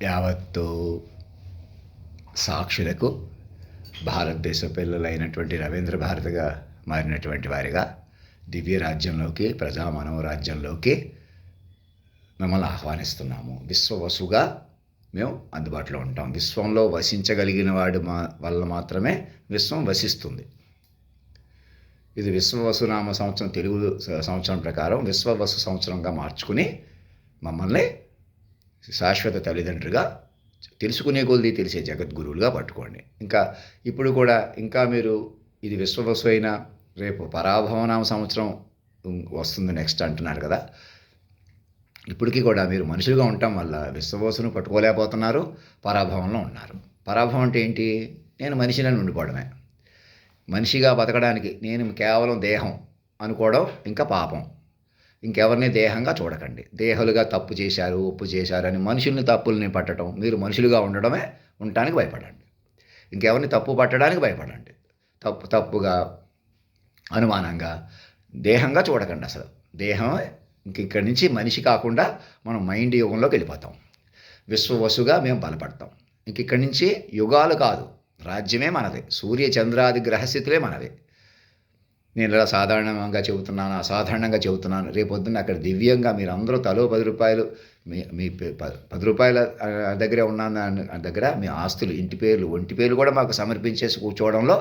యావత్తు సాక్షులకు భారతదేశ పిల్లలైనటువంటి రవీంద్ర భారతిగా మారినటువంటి వారిగా దివ్య రాజ్యంలోకి ప్రజా మనోరాజ్యంలోకి మిమ్మల్ని ఆహ్వానిస్తున్నాము. విశ్వవసుగా మేము అందుబాటులో ఉంటాం. విశ్వంలో వసించగలిగిన వాడు వల్ల మాత్రమే విశ్వం వసిస్తుంది. ఇది విశ్వవసునామ సంవత్సరం తెలుగు సంవత్సరం ప్రకారం విశ్వవసు సంవత్సరంగా మార్చుకుని మమ్మల్ని శాశ్వత తల్లిదండ్రులుగా తెలుసుకునే కొలది తెలిసే జగద్గురువులుగా పట్టుకోండి. ఇప్పుడు కూడా మీరు ఇది విశ్వవసు అయినా రేపు పరాభవనామ సంవత్సరం వస్తుంది నెక్స్ట్ అంటున్నారు కదా. ఇప్పటికీ కూడా మీరు మనుషులుగా ఉండటం వల్ల విశ్వవసును పట్టుకోలేకపోతున్నారు, పరాభవంలో ఉన్నారు. పరాభవం అంటే ఏంటి? నేను మనిషిని ఉండిపోవడమే. మనిషిగా బతకడానికి నేను కేవలం దేహం అనుకోవడం ఇంకా పాపం. ఇంకెవరిని దేహంగా చూడకండి. దేహాలుగా తప్పు చేశారు, ఒప్పు చేశారు అని మనుషుల్ని తప్పుల్ని పట్టడం. మీరు మనుషులుగా ఉండటానికి భయపడండి. ఇంకెవరిని తప్పు పట్టడానికి భయపడండి. తప్పుగా అనుమానంగా దేహంగా చూడకండి. అసలు దేహం ఇక్కడి నుంచి మనిషి కాకుండా మనం మైండ్ యుగంలోకి వెళ్ళిపోతాం. విశ్వవసుగా మేము బలపడతాం. ఇక్కడి నుంచి యుగాలు కాదు, రాజ్యమే మనది. సూర్య చంద్రాది గ్రహస్థితులే మనవి. నేను ఇలా సాధారణంగా చెబుతున్నాను, అసాధారణంగా చెబుతున్నాను. రేపొద్దున్న అక్కడ దివ్యంగా మీరు అందరూ తలో 10 రూపాయలు మీ 10 రూపాయల దగ్గరే ఉన్నాను దగ్గర మీ ఆస్తులు, ఇంటి పేర్లు, ఒంటి పేర్లు కూడా మాకు సమర్పించేసి కూర్చోవడంలో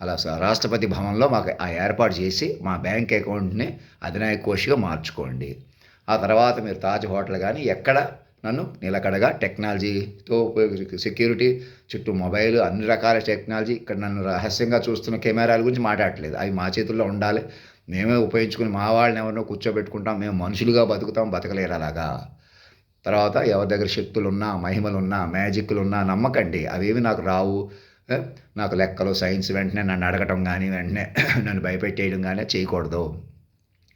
అలా రాష్ట్రపతి భవన్లో మాకు ఆ ఏర్పాటు చేసి మా బ్యాంక్ అకౌంట్ని అధినాయక కోషిగా మార్చుకోండి. ఆ తర్వాత మీరు తాజ్ హోటల్ కానీ ఎక్కడ నన్ను నిలకడగా టెక్నాలజీతో సెక్యూరిటీ చుట్టూ మొబైల్ అన్ని రకాల టెక్నాలజీ ఇక్కడ నన్ను రహస్యంగా చూస్తున్న కెమెరాల గురించి మాట్లాడట్లేదు. అవి మా చేతుల్లో ఉండాలి. మేమే ఉపయోగించుకుని మా వాళ్ళని ఎవరినో కూర్చోబెట్టుకుంటాం. మేము మనుషులుగా బతుకుతాం, బతకలేరు అలాగా. తర్వాత ఎవరి దగ్గర శక్తులున్నా, మహిమలున్నా, మ్యాజిక్లున్నా నమ్మకండి. అవేవి నాకు రావు. నాకు లెక్కలు, సైన్స్ వెంటనే నన్ను అడగటం కానీ వెంటనే నన్ను భయపెట్టేయడం కానీ చేయకూడదు.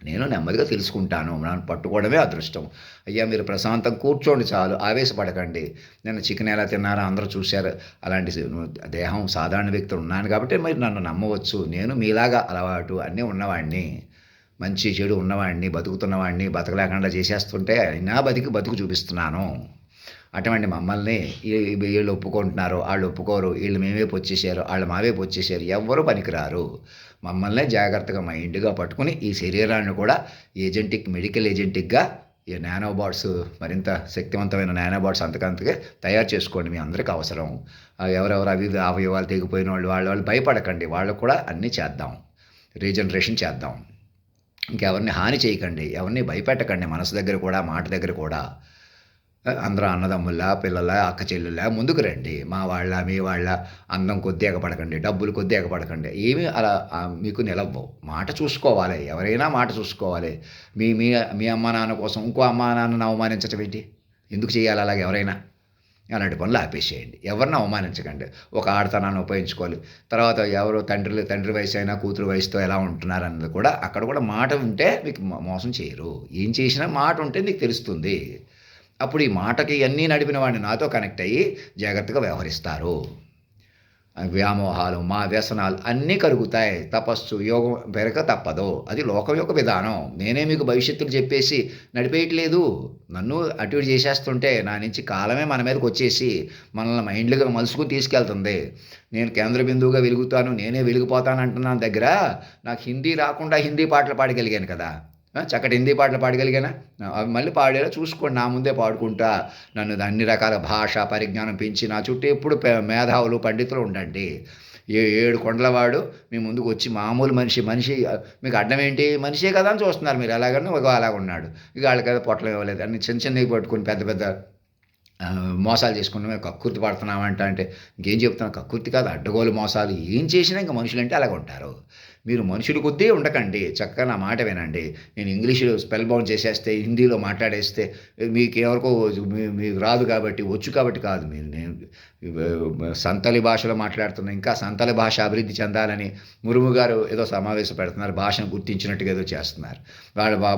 నేను నెమ్మదిగా తెలుసుకుంటాను. నన్ను పట్టుకోవడమే అదృష్టం. అయ్యా మీరు ప్రశాంతం కూర్చోండి చాలు, ఆవేశపడకండి. నేను చికెన్ ఎలా తిన్నారో అందరూ చూశారు. అలాంటి దేహం సాధారణ వ్యక్తులు ఉన్నాను కాబట్టి మీరు నన్ను నమ్మవచ్చు. నేను మీలాగా అలవాటు అన్నీ ఉన్నవాడిని, మంచి చెడు ఉన్నవాడిని, బతుకుతున్నవాడిని బతకలేకుండా చేసేస్తుంటే అయినా బతుకు చూపిస్తున్నాను. అటువంటి మమ్మల్ని వీళ్ళు ఒప్పుకుంటున్నారు, వాళ్ళు ఒప్పుకోరు, వీళ్ళు మేమేపు వచ్చేసారు, వాళ్ళు మావేపు వచ్చేసారు, ఎవ్వరూ పనికిరారు. మమ్మల్ని జాగ్రత్తగా మైండ్గా పట్టుకుని ఈ శరీరాన్ని కూడా మెడికల్ ఏజెంటిక్గా ఈ నానోబాట్స్, మరింత శక్తివంతమైన నానోబాట్స్ అంతకంతగా తయారు చేసుకోండి. మీ అందరికీ అవసరం. ఎవరెవరు అవయవాలు తెగిపోయిన వాళ్ళు భయపడకండి. వాళ్ళకు కూడా అన్నీ చేద్దాం, రీజనరేషన్ చేద్దాం. ఇంకెవరిని హాని చేయకండి, ఎవరిని భయపెట్టకండి. మనసు దగ్గర కూడా, మాట దగ్గర కూడా అందరూ అన్నదమ్ముల్లా, పిల్లల, అక్క చెల్లెల్లా ముందుకు రండి. మా వాళ్ళ, మీ వాళ్ళ అందం కొద్దీ ఎగపడకండి, డబ్బులు కొద్దీ ఎగపడకండి. ఏమీ అలా మీకు నిలవ్వవు. మాట చూసుకోవాలి. ఎవరైనా మాట చూసుకోవాలి. మీ మీ మీ అమ్మ నాన్న కోసం ఇంకో అమ్మ నాన్నను అవమానించటం ఏంటి? ఎందుకు చేయాలి అలాగే? ఎవరైనా అలాంటి పనులు ఆపేసేయండి. ఎవరిని అవమానించకండి. ఒక ఆడతనాన్ని ఉపయోగించుకోవాలి. తర్వాత ఎవరు తండ్రి వయసు అయినా కూతురు వయసుతో ఎలా ఉంటున్నారన్నది కూడా అక్కడ కూడా మాట ఉంటే మీకు మోసం చేయరు. ఏం చేసినా మాట ఉంటే నీకు తెలుస్తుంది. అప్పుడు ఈ మాటకి అన్నీ నడిపిన వాడిని నాతో కనెక్ట్ అయ్యి జాగ్రత్తగా వ్యవహరిస్తారు. వ్యామోహాలు, మా వ్యసనాలు అన్నీ కరుగుతాయి. తపస్సు, యోగం పెరగ తప్పదు. అది లోకం యొక్క విధానం. నేనే మీకు భవిష్యత్తులు చెప్పేసి నడిపేయట్లేదు. నన్ను అటు ఇటు చేసేస్తుంటే నా నుంచి కాలమే మన మీదకి వచ్చేసి మనల్ని మైండ్లుగా మలుసుకుని తీసుకెళ్తుంది. నేను కేంద్ర బిందువుగా వెలుగుతాను, నేనే వెలిగిపోతాను అంటున్నాను దగ్గర నాకు హిందీ రాకుండా హిందీ పాటలు పాడగలిగాను కదా. చక్కటి హిందీ పాటలు పాడగలిగానా? అవి మళ్ళీ పాడేలా చూసుకోండి. నా ముందే పాడుకుంటా నన్ను అన్ని రకాల భాషా పరిజ్ఞానం పెంచి నా చుట్టూ ఎప్పుడు మేధావులు, పండితులు ఉండండి. 7 కొండలవాడు మీ ముందుకు వచ్చి మామూలు మనిషి మీకు అడ్డం ఏంటి? మనిషే కదా అని చూస్తున్నారు మీరు. ఎలాగని అలాగ ఉన్నాడు. ఇక వాళ్ళకి పొట్టలు ఇవ్వలేదు అన్ని చిన్నవి పట్టుకుని పెద్ద మోసాలు చేసుకుంటే మేము కక్కుర్తి పడుతున్నామంట. అంటే ఇంకేం చెప్తున్నాం? కక్కుర్తి కాదు, అడ్డగోలు మోసాలు. ఏం చేసినా ఇంకా మనుషులంటే అలాగ ఉంటారు. మీరు మనుషులు కొద్దీ ఉండకండి. చక్కగా నా మాట వినండి. నేను ఇంగ్లీషులో స్పెల్ బౌండ్ చేసేస్తే, హిందీలో మాట్లాడేస్తే మీకు ఎవరికో మీకు రాదు కాబట్టి, వచ్చు కాబట్టి కాదు. నేను సంతలి భాషలో మాట్లాడుతున్నా. ఇంకా సంతలి భాష అభివృద్ధి చెందాలని మురుము గారు ఏదో సమావేశం పెడుతున్నారు. భాషను గుర్తించినట్టుగా ఏదో చేస్తున్నారు.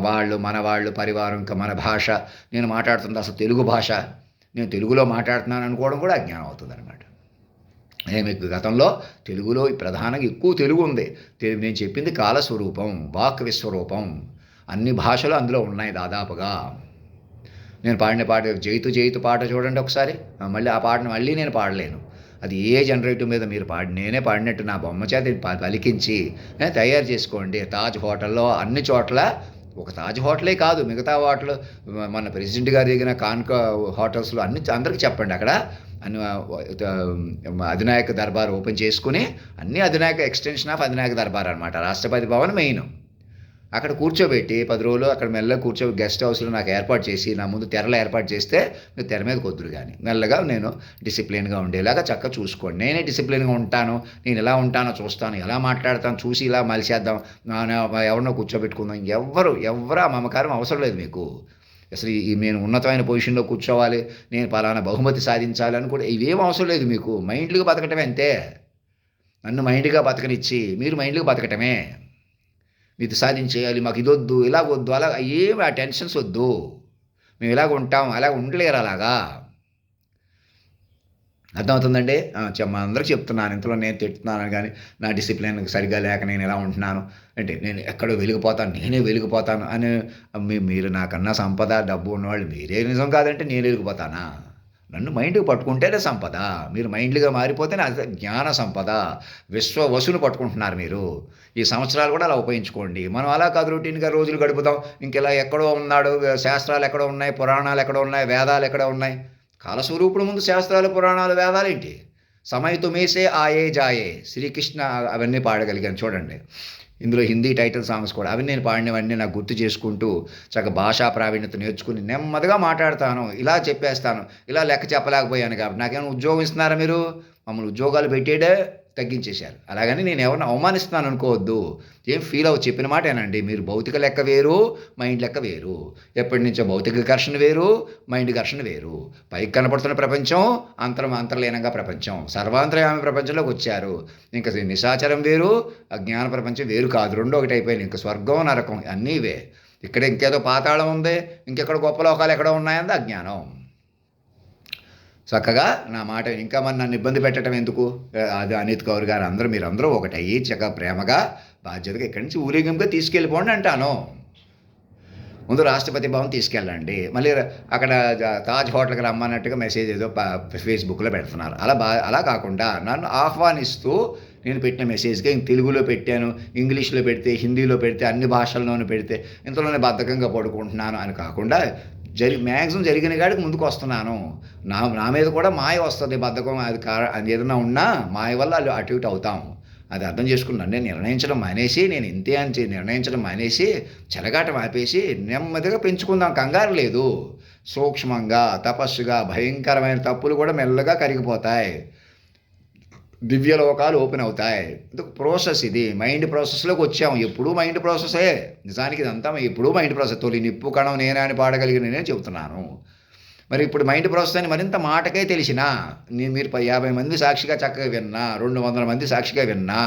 వాళ్ళు మన వాళ్ళు పరివారం ఇంకా మన భాష. నేను మాట్లాడుతుంది అసలు తెలుగు భాష. నేను తెలుగులో మాట్లాడుతున్నాను అనుకోవడం కూడా అజ్ఞానం అవుతుంది అనమాట. మీకు గతంలో తెలుగులో ప్రధానంగా ఎక్కువ తెలుగు ఉంది. నేను చెప్పింది కాలస్వరూపం, వాక్ విశ్వరూపం. అన్ని భాషలు అందులో ఉన్నాయి దాదాపుగా. నేను పాడిన పాట 'జైతు జైతు' పాట చూడండి ఒకసారి. మళ్ళీ ఆ పాటను మళ్ళీ నేను పాడలేను. అది ఏ జనరేటివ్ మీద మీరు నేనే పాడినట్టు నా బొమ్మ చేత పలికించి తయారు చేసుకోండి. తాజ్ హోటల్‌లో అన్ని చోట్ల ఒక తాజ్ హోటలే కాదు, మిగతా హోటల్ మన ప్రెసిడెంట్ గారు దిగిన హోటల్స్‌లో అందరికి చెప్పండి అక్కడ అధినాయక దర్బార్ ఓపెన్ చేసుకొని, అన్నీ అధినాయక ఎక్స్‌టెన్షన్ ఆఫ్ అధినాయక దర్బార్ అనమాట. రాష్ట్రపతి భవన్ మెయిన్. అక్కడ కూర్చోబెట్టి 10 రోజులు అక్కడ మెల్లగా గెస్ట్ హౌస్‌లో నాకు ఏర్పాటు చేసి, నా ముందు తెరలు ఏర్పాటు చేస్తే మీరు తెర మీద కొద్దురు గాని. మెల్లగా నేను డిసిప్లిన్‌గా ఉండేలాగా చక్కగా చూసుకోండి. నేనే డిసిప్లిన్‌గా ఉంటాను. నేను ఎలా ఉంటానో చూస్తాను. ఎలా మాట్లాడతాను చూసి ఇలా మలిచేద్దాం. ఎవరినో కూర్చోబెట్టుకుందాం. ఎవ్వరు ఆ మమకారం అవసరం లేదు మీకు. అసలు నేను ఉన్నతమైన పొజిషన్‌లో కూర్చోవాలి, నేను పలానా బహుమతి సాధించాలి అని కూడా ఇవేం అవసరం లేదు మీకు. మైండ్‌గా బతకటమే అంతే. నన్ను మైండ్‌గా బతకనిచ్చి, మీరు మైండ్‌గా బతకటమే. ఇది సాధించేయాలి, మాకు ఇదొద్దు, ఇలాగొద్దు, అలా ఏమి ఆ టెన్షన్స్ వద్దు. మేము ఇలాగ ఉంటాం, అలాగ ఉండలేరు అలాగా. అర్థమవుతుందండి? అందరికి చెప్తున్నాను. ఇంతలో నేను తిట్టుతున్నాను గానీ, నా డిసిప్లిన్ సరిగ్గా లేక నేను ఇలా ఉంటున్నాను అంటే, నేను ఎక్కడో వెలిగిపోతాను, నేనే వెలిగిపోతాను అని మీరు నాకన్నా సంపద, డబ్బు ఉన్నవాళ్ళు మీరే నిజం కాదంటే నేను వెలిగిపోతానా? నన్ను మైండ్‌కి పట్టుకుంటేనే సంపద. మీరు మైండ్‌గా మారిపోతేనే అది జ్ఞాన సంపద. విశ్వవసులు పట్టుకుంటున్నారు మీరు. ఈ సంవత్సరాలు కూడా అలా ఉపయోగించుకోండి. మనం అలా కాదు రొటీన్‌గా రోజులు గడుపుదాం. ఇంకిలా ఎక్కడో ఉన్నాడు, శాస్త్రాలు ఎక్కడో ఉన్నాయి, పురాణాలు ఎక్కడో ఉన్నాయి, వేదాలు ఎక్కడో ఉన్నాయి. కాలస్వరూపుడు ముందు శాస్త్రాలు, పురాణాలు, వేదాలేంటి? సమయ తుమేసే ఆయే జాయే. శ్రీకృష్ణ అవన్నీ పాడగలిగాను చూడండి. ఇందులో హిందీ టైటిల్ సాంగ్స్ కూడా అవి నేను పాడినవన్నీ నాకు గుర్తు చేసుకుంటూ చక్కగా భాషా ప్రావీణ్యత నేర్చుకుని నెమ్మదిగా మాట్లాడతాను. ఇలా చెప్పేస్తాను. ఇలా లెక్క చెప్పలేకపోయాను కాబట్టి నాకేమైనా ఉద్యోగం ఇస్తున్నారా మీరు? మమ్మల్ని ఉద్యోగాలు పెట్టేడే తగ్గించేశారు. అలాగని నేను ఎవరిని అవమానిస్తున్నాను అనుకోవద్దు. ఏం ఫీల్ అవ్వ చెప్పిన మాటేనండి. మీరు భౌతిక లెక్క వేరు, మైండ్ లెక్క వేరు. ఎప్పటి నుంచో భౌతిక ఘర్షణ వేరు, మైండ్ ఘర్షణ వేరు. పైకి కనపడుతున్న ప్రపంచం, అంతర్లీనంగా ప్రపంచం. సర్వాంతర్యామి ప్రపంచంలోకి వచ్చారు. ఇంకా నిశాచరం వేరు, అజ్ఞాన ప్రపంచం వేరు కాదు. రెండు ఒకటి అయిపోయినాయి. ఇంకా స్వర్గం, నరకం అన్నీ ఇవే. ఇక్కడ ఇంకేదో పాతాళం ఉంది, ఇంకెక్కడ గొప్ప లోకాలు ఎక్కడో ఉన్నాయంది అజ్ఞానం. చక్కగా నా మాట ఇంకా మరి నన్ను ఇబ్బంది పెట్టడం ఎందుకు? అది అనిత్ కౌర్ గారు మీరందరూ ఒకటయ్యి చక్కగా ప్రేమగా బాధ్యతగా ఇక్కడి నుంచి ఊరేగింపుగా తీసుకెళ్ళిపోండి అంటాను. ముందు రాష్ట్రపతి భవన్ తీసుకెళ్ళండి. మళ్ళీ అక్కడ తాజ్ హోటల్కి రమ్మన్నట్టుగా మెసేజ్ ఏదో ఫేస్బుక్లో పెడుతున్నారు. అలా కాకుండా నన్ను ఆహ్వానిస్తూ నేను పెట్టిన మెసేజ్గా తెలుగులో పెట్టాను, ఇంగ్లీష్లో పెడితే, హిందీలో పెడితే, అన్ని భాషల్లోనూ పెడితే ఇంతలోనే బద్ధకంగా పడుకుంటున్నాను అని కాకుండా మ్యాక్సిమం జరిగిన కాడికి ముందుకు వస్తున్నాను. నా మీద కూడా మాయ వస్తుంది, బద్ధకం అది ఏదైనా ఉన్నా మాయ వల్ల అటు ఇటు అవుతాం. అది అర్థం చేసుకున్నాను. నేను నిర్ణయించడం మానేసి, నేను ఇంతే అని నిర్ణయించడం మానేసి, చెలగాటం ఆపేసి నెమ్మదిగా పెంచుకుందాం. కంగారు లేదు. సూక్ష్మంగా, తపస్సుగా, భయంకరమైన తప్పులు కూడా మెల్లగా కరిగిపోతాయి. దివ్యలోకాలు ఓపెన్ అవుతాయి. ఇది ప్రాసెస్. ఇది మైండ్ ప్రాసెస్లోకి వచ్చాము. ఎప్పుడూ మైండ్ ప్రాసెసే. నిజానికి ఇదంతా ఎప్పుడూ మైండ్ ప్రాసెస్. తొలి నిప్పు కణం నేనే అని పాడగలిగిన నేనే చెబుతున్నాను. మరి ఇప్పుడు మైండ్ ప్రాసెస్ అని మరింత మాటకే తెలిసినా, మీరు 50 మంది సాక్షిగా చక్కగా విన్నా, 200 మంది సాక్షిగా విన్నా,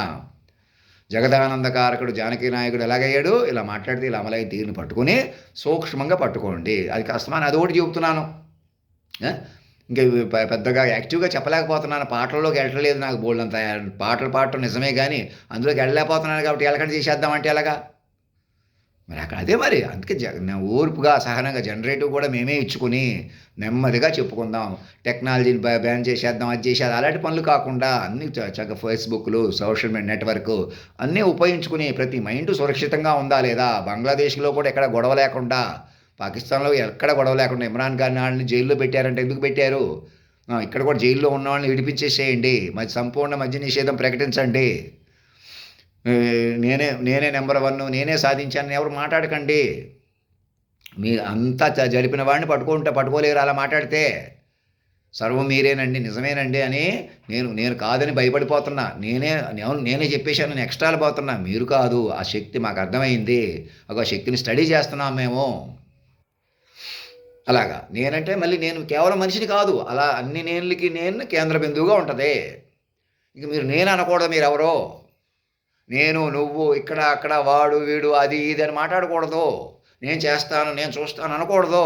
జగదానందకారకుడు జానకీ నాయకుడు ఎలాగయ్యాడు? ఇలా మాట్లాడితే ఇలా అమలై తీరుని పట్టుకుని సూక్ష్మంగా పట్టుకోండి. అది కష్టమని అది ఒకటి చెబుతున్నాను. ఇంకా పెద్దగా యాక్టివ్గా చెప్పలేకపోతున్నాను. పాటల్లోకి వెళ్ళలేదు. నాకు బోల్డంత పాటలు పాడటం నిజమే కానీ అందులోకి వెళ్ళలేకపోతున్నాను కాబట్టి ఎలకండి చేసేద్దామంటే ఎలాగా? మరి అక్కడ అదే మరి. అందుకే ఓర్పుగా, సహనంగా జనరేటివ్ కూడా మేమే ఇచ్చుకుని నెమ్మదిగా చెప్పుకుందాం. టెక్నాలజీని బ్యాన్ చేసేద్దాం, అది చేసేది అలాంటి పనులు కాకుండా అన్ని చక్కగా ఫేస్బుక్లు, సోషల్ మీడియా నెట్వర్క్ అన్నీ ఉపయోగించుకుని ప్రతి మైండ్ సురక్షితంగా ఉందా లేదా? బంగ్లాదేశ్లో కూడా ఎక్కడ గొడవ లేకుండా, పాకిస్తాన్లో ఎక్కడ గొడవ లేకుండా ఇమ్రాన్ ఖాన్ వాళ్ళని జైల్లో పెట్టారంటే ఎందుకు పెట్టారు? ఇక్కడ కూడా జైల్లో ఉన్న వాళ్ళని విడిపించేసేయండి. సంపూర్ణ మద్య నిషేధం ప్రకటించండి. నేనే నెంబర్ 1, నేనే సాధించానని ఎవరు మాట్లాడకండి. మీరు అంతా జరిపిన వాడిని పట్టుకోలేరు అలా మాట్లాడితే. సర్వం మీరేనండి, నిజమేనండి అని నేను కాదని భయపడిపోతున్నా. నేనే చెప్పేశాను, నేను ఎక్స్ట్రాలు పోతున్నా. మీరు కాదు. ఆ శక్తి మాకు అర్థమైంది. ఆ శక్తిని స్టడీ చేస్తున్నాం మేము. అలాగా నేనంటే మళ్ళీ నేను కేవలం మనిషిని కాదు. అలా అన్ని నేనులకి నేను కేంద్ర బిందువుగా ఉంటుంది. ఇంక మీరు నేను అనకూడదు. మీరెవరో నేను, నువ్వు, ఇక్కడ, అక్కడ, వాడు, వీడు, అది ఇది అని మాట్లాడకూడదు. నేను చేస్తాను, నేను చూస్తాను అనకూడదు.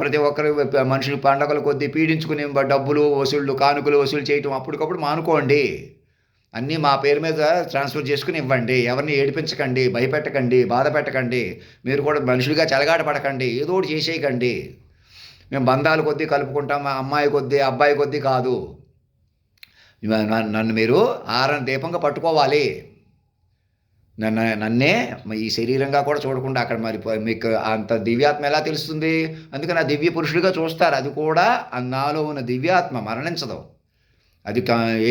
ప్రతి ఒక్కరు మనుషులు పండగల కొద్దీ పీడించుకుని డబ్బులు వసూళ్ళు, కానుకలు వసూలు చేయటం అప్పటికప్పుడు మానుకోండి. అన్నీ మా పేరు మీద ట్రాన్స్ఫర్ చేసుకుని ఇవ్వండి. ఎవరిని ఏడిపించకండి, భయపెట్టకండి, బాధ పెట్టకండి. మీరు కూడా మనుషులుగా చెలగాట పడకండి. ఏదో ఒకటి చేసేయకండి. మేము బంధాల కొద్దీ కలుపుకుంటాం. మా అమ్మాయి కొద్దీ, అబ్బాయి కొద్దీ కాదు. నన్ను మీరు ఆరని దీపంగా పట్టుకోవాలి. నన్నే ఈ శరీరంగా కూడా చూడకుండా అక్కడ మరి మీకు అంత దివ్యాత్మ ఎలా తెలుస్తుంది? అందుకని ఆ దివ్య పురుషుడిగా చూస్తారు. అది కూడా నాలో ఉన్న దివ్యాత్మ మరణించదు. అది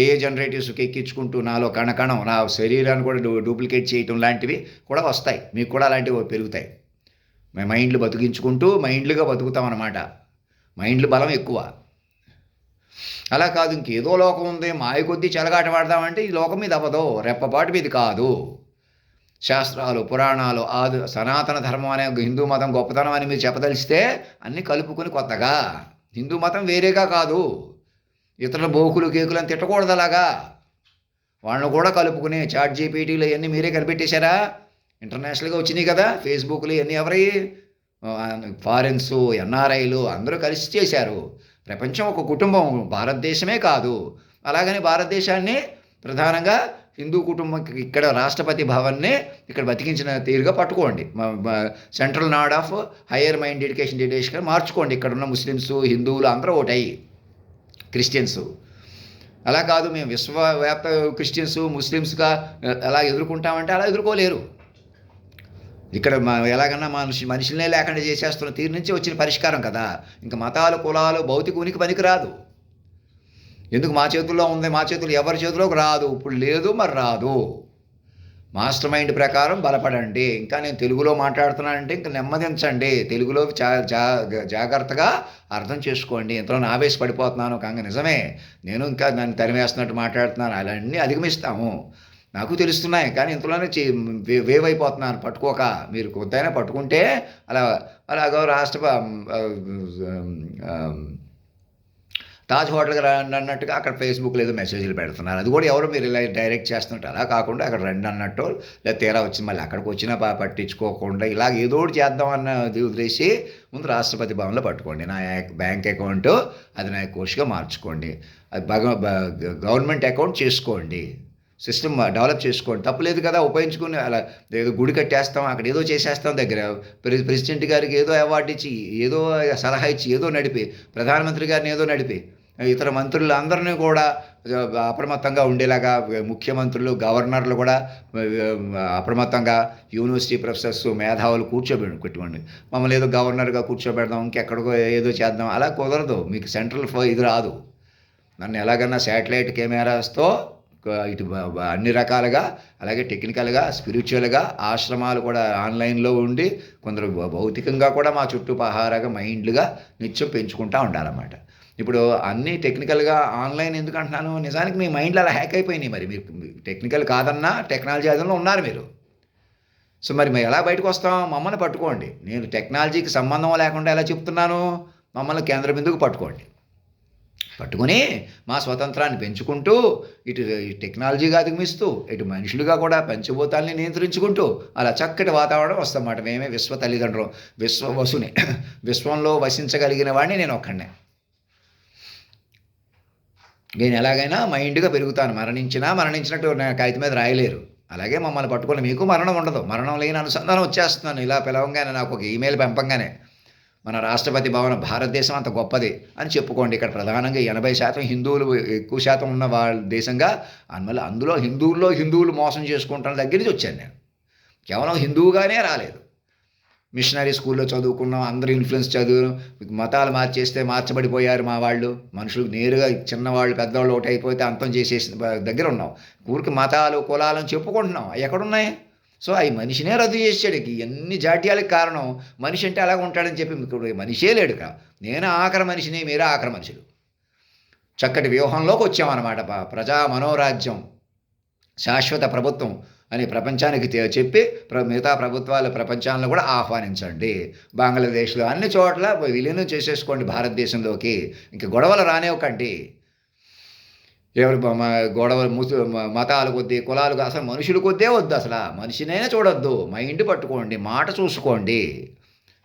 ఏ జనరేటివ్స్కి ఎక్కించుకుంటూ నాలో కణకణం నా శరీరాన్ని కూడా డూప్లికేట్ చేయటం లాంటివి కూడా వస్తాయి. మీకు కూడా అలాంటివి పెరుగుతాయి. మేము మైండ్లు బతికించుకుంటూ మైండ్లుగా బతుకుతాం అన్నమాట. మైండ్లు బలం ఎక్కువ. అలా కాదు, ఇంకేదో లోకం ఉంది, మాయ కొద్దీ చెలగాట పడదామంటే ఈ లోకం మీద అవ్వదు, రెప్పపాటు మీది కాదు. శాస్త్రాలు, పురాణాలు, సనాతన ధర్మం అనే హిందూ మతం గొప్పతనం అని మీరు చెప్పదలిస్తే అన్నీ కలుపుకొని కొత్తగా. హిందూ మతం వేరేగా కాదు. ఇతరుల బోకులు కేకులు అని తిట్టకూడదు అలాగా. వాళ్ళని కూడా కలుపుకుని చాట్ జీపీటీలు ఇవన్నీ మీరే కనిపెట్టేశారా? ఇంటర్నేషనల్గా వచ్చినాయి కదా ఫేస్బుక్లు ఇవన్నీ. ఎవరి ఫారెన్స్, ఎన్ఆర్ఐలు అందరూ కలిసి చేశారు. ప్రపంచం ఒక కుటుంబం, భారతదేశమే కాదు. అలాగని భారతదేశాన్ని ప్రధానంగా హిందూ కుటుంబం ఇక్కడ రాష్ట్రపతి భవన్ని ఇక్కడ బతికించిన తీరుగా పట్టుకోండి. Central node of higher mind education మార్చుకోండి. ఇక్కడ ఉన్న ముస్లిమ్స్, హిందువులు అందరూ ఒకటయ్యి, క్రిస్టియన్స్. అలా కాదు మేము విశ్వవ్యాప్త క్రిస్టియన్స్, ముస్లిమ్స్గా ఎలా ఎదుర్కొంటామంటే అలా ఎదుర్కోలేరు. ఇక్కడ ఎలాగన్నా మనుషులనే లేకుండా చేసేస్తున్న తీరు నుంచి వచ్చిన పరిష్కారం కదా. ఇంకా మతాలు, కులాలు, భౌతిక ఉనికి పనికిరాదు. ఎందుకు మా చేతుల్లో ఉంది, మా చేతులు ఎవరి చేతిలోకి రాదు. ఇప్పుడు లేదు, మరి రాదు. మాస్టర్ మైండ్ ప్రకారం బలపడండి. ఇంకా నేను తెలుగులో మాట్లాడుతున్నానంటే ఇంకా నెమ్మదించండి. తెలుగులో జాగ్రత్తగా అర్థం చేసుకోండి. ఇంతలో ఆవేశపడిపోతున్నాను కాగా నిజమే, నేను ఇంకా నన్ను తరిమేస్తున్నట్టు మాట్లాడుతున్నాను. అలాన్నీ అధిగమిస్తాము, నాకు తెలుస్తున్నాయి. కానీ ఇంతలోనే వేవ్ అయిపోతున్నాను. పట్టుకోక మీరు కొత్తైనా పట్టుకుంటే అలాగో తాజ్ హోటల్కి రండి అన్నట్టుగా అక్కడ ఫేస్బుక్లో ఏదో మెసేజ్లు పెడుతున్నారు. అది కూడా ఎవరు మీరు ఇలా డైరెక్ట్ చేస్తున్నట్టు అలా కాకుండా అక్కడ రండి అన్నట్టు, లేదా తీరా వచ్చి మళ్ళీ అక్కడికి వచ్చినా పట్టించుకోకుండా ఇలాగ ఏదో ఒకటి చేద్దామన్నది వదిలేసి ముందు రాష్ట్రపతి భవన్లో పట్టుకోండి. నా బ్యాంక్ అకౌంట్ అది నా కోర్సుగా మార్చుకోండి. అది గవర్నమెంట్ అకౌంట్ చేసుకోండి. సిస్టమ్ డెవలప్ చేసుకోండి. తప్పులేదు కదా, ఉపయోగించుకుని. అలా ఏదో గుడి కట్టేస్తాం, అక్కడ ఏదో చేసేస్తాం, దగ్గర ప్రెసిడెంట్ గారికి ఏదో అవార్డు ఇచ్చి, ఏదో సలహా ఇచ్చి, ఏదో నడిపి, ప్రధానమంత్రి గారిని ఏదో నడిపి, ఇతర మంత్రులు అందరినీ కూడా అప్రమత్తంగా ఉండేలాగా, ముఖ్యమంత్రులు, గవర్నర్లు కూడా అప్రమత్తంగా, యూనివర్సిటీ ప్రొఫెసర్స్, మేధావులు కూర్చోబెట్టుకోండి. మమ్మల్ని ఏదో గవర్నర్గా కూర్చోబెడదాం, ఇంకెక్కడికో ఏదో చేద్దాం, అలా కుదరదు. మీకు సెంట్రల్ ఇది రాదు. నన్ను ఎలాగన్నా శాటిలైట్ కెమెరాస్తో ఇటు అన్ని రకాలుగా, అలాగే టెక్నికల్గా, స్పిరిచువల్గా ఆశ్రమాలు కూడా ఆన్లైన్లో ఉండి, కొందరు భౌతికంగా కూడా మా చుట్టూ పహారాగా మైండ్లుగా నిత్యం పెంచుకుంటూ ఉండాలన్నమాట. ఇప్పుడు అన్నీ టెక్నికల్గా ఆన్లైన్ ఎందుకు అంటున్నాను, నిజానికి మీ మైండ్లో అలా హ్యాక్ అయిపోయినాయి. మరి మీరు టెక్నికల్ కాదన్నా టెక్నాలజీ అదంలో ఉన్నారు మీరు. సో మరి ఎలా బయటకు వస్తాం? మమ్మల్ని పట్టుకోండి. నేను టెక్నాలజీకి సంబంధం లేకుండా ఎలా చెప్తున్నాను, మమ్మల్ని కేంద్ర బిందువుకు పట్టుకోండి. పట్టుకుని మా స్వతంత్రాన్ని పెంచుకుంటూ, ఇటు టెక్నాలజీగా అధిగమిస్తూ, ఇటు మనుషులుగా కూడా పంచభూతాల్ని నియంత్రించుకుంటూ అలా చక్కటి వాతావరణం వస్తామాట. మేమే విశ్వ తల్లిదండ్రులు, వసుని, విశ్వంలో వసించగలిగిన వాడిని నేను ఒక్కడే. నేను ఎలాగైనా మైండ్గా పెరుగుతాను. మరణించినట్టు కాగితం మీద రాయలేరు. అలాగే మమ్మల్ని పట్టుకుని మీకు మరణం ఉండదు. మరణం లేని అనుసంధానం వచ్చేస్తున్నాను. ఇలా పిలవంగానే, నాకు ఒక ఈమెయిల్ పంపంగానే మన రాష్ట్రపతి భవన భారతదేశం అంత గొప్పది అని చెప్పుకోండి. ఇక్కడ ప్రధానంగా 80% హిందువులు ఎక్కువ శాతం ఉన్న వాళ్ళ దేశంగా, మళ్ళీ అందులో హిందువులు మోసం చేసుకుంటున్న దగ్గర నుంచి వచ్చాను నేను. కేవలం హిందువుగానే రాలేదు. మిషనరీ స్కూల్లో చదువుకున్నాం, అందరూ ఇన్ఫ్లుయెన్స్ చదువు, మతాలు మార్చబడిపోయారు మా వాళ్ళు. మనుషులు నేరుగా చిన్నవాళ్ళు పెద్దవాళ్ళు ఒకటి అయిపోతే అంతం చేసేసిన దగ్గర ఉన్నాం. ఊరికి మతాలు, కులాలను చెప్పుకుంటున్నాం, ఎక్కడున్నాయి? సో అవి మనిషినే రద్దు చేసాడు. ఎన్ని జాడ్యాలకు కారణం మనిషి అంటే అలాగ ఉంటాడని చెప్పి మీకు మనిషే లేడుక. నేను ఆఖరి మనిషిని, మీరే ఆఖరి మనుషులు. చక్కటి వ్యూహంలోకి వచ్చామన్నమాట. ప్రజా మనోరాజ్యం, శాశ్వత ప్రభుత్వం అని ప్రపంచానికి చెప్పి మిగతా ప్రభుత్వాల ప్రపంచాలను కూడా ఆహ్వానించండి. బంగ్లాదేశ్లో అన్ని చోట్ల విలీనం చేసేసుకోండి భారతదేశంలోకి. ఇంక గొడవలు రానివ్వకండి. ఎవరి గొడవలు మతాలు కొద్దీ, కులాలు, అసలు మనుషుల కొద్దే వద్దు. అసలు మనిషినైనా చూడొద్దు. మైండ్ పట్టుకోండి, మాట చూసుకోండి.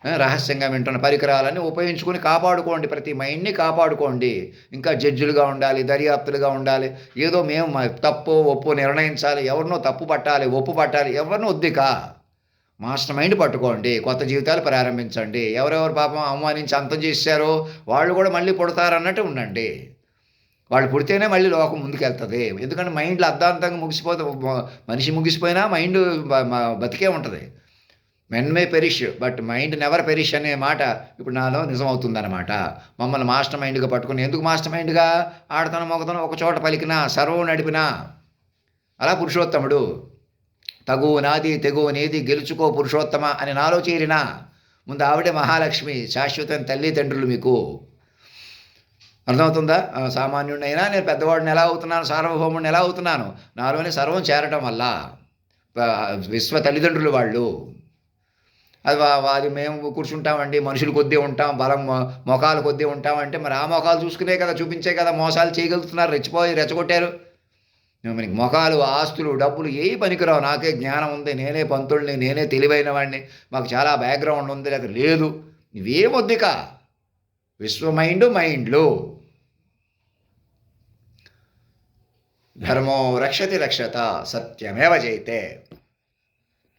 రహస్యంగా వింటున్న పరికరాలన్నీ ఉపయోగించుకొని కాపాడుకోండి. ప్రతి మైండ్‌ని కాపాడుకోండి. ఇంకా జడ్జిలుగా ఉండాలి, దర్యాప్తులుగా ఉండాలి. ఏదో మేము తప్పో, ఒప్పో నిర్ణయించాలి, ఎవరినో తప్పు పట్టాలి, ఒప్పు పట్టాలి, ఎవరిని వద్దిక. మాస్టర్ మైండ్ పట్టుకోండి. కొత్త జీవితాలు ప్రారంభించండి. ఎవరెవరు పాపం అవమానించి అంతం చేశారో వాళ్ళు కూడా మళ్ళీ పుడతారన్నట్టు ఉండండి. వాళ్ళు పుడితేనే మళ్ళీ లోకం ముందుకెళ్తది. ఎందుకంటే మైండ్‌లో అర్ధాంతంగా ముగిసిపోతే మనిషి ముగిసిపోయినా మైండ్ బతికే ఉంటది. Men May perish but mind never perish అనే మాట ఇప్పుడు నాలో నిజమవుతుందనమాట. మమ్మల్ని మాస్టర్ మైండ్‌గా పట్టుకొని ఎందుకు మాస్టర్ మైండ్‌గా? ఆడతనం, మొగతనం ఒక చోట పలికినా, సర్వం నడిపినా. అలా పురుషోత్తముడు. తగువు నాది, తెగువ నీది, గెలుచుకో పురుషోత్తమ అని నాలో చేరినా. ముందు ఆవిడే మహాలక్ష్మి, శాశ్వతం తల్లిదండ్రులు మీకు. అర్థమవుతుందా? సామాన్యుడినైనా నేను పెద్దవాడిని ఎలా అవుతున్నాను, సార్వభౌముడిని ఎలా అవుతున్నాను? నాలోనే సర్వం చేరటం వల్ల. విశ్వ తల్లిదండ్రులు వాళ్ళు. అది మేము కూర్చుంటామండి, మనుషులు కొద్దీ ఉంటాం, బలం మొఖాలు కొద్దీ ఉంటామంటే మరి ఆ మొఖాలు చూసుకునే కదా, చూపించే కదా మోసాలు చేయగలుగుతున్నారు, రెచ్చిపోయి రెచ్చగొట్టారు. మనకి మొఖాలు, ఆస్తులు, డబ్బులు ఏవి పనికిరావు. నాకే జ్ఞానం ఉంది, నేనే పంతుడిని, నేనే తెలివైన వాడిని, మాకు చాలా బ్యాక్‌గ్రౌండ్ ఉంది, లేక లేదు. ఇవేమొద్దిక. విశ్వ మైండ్‌లు. ధర్మో రక్షతి రక్షత సత్యమేవ జయతే.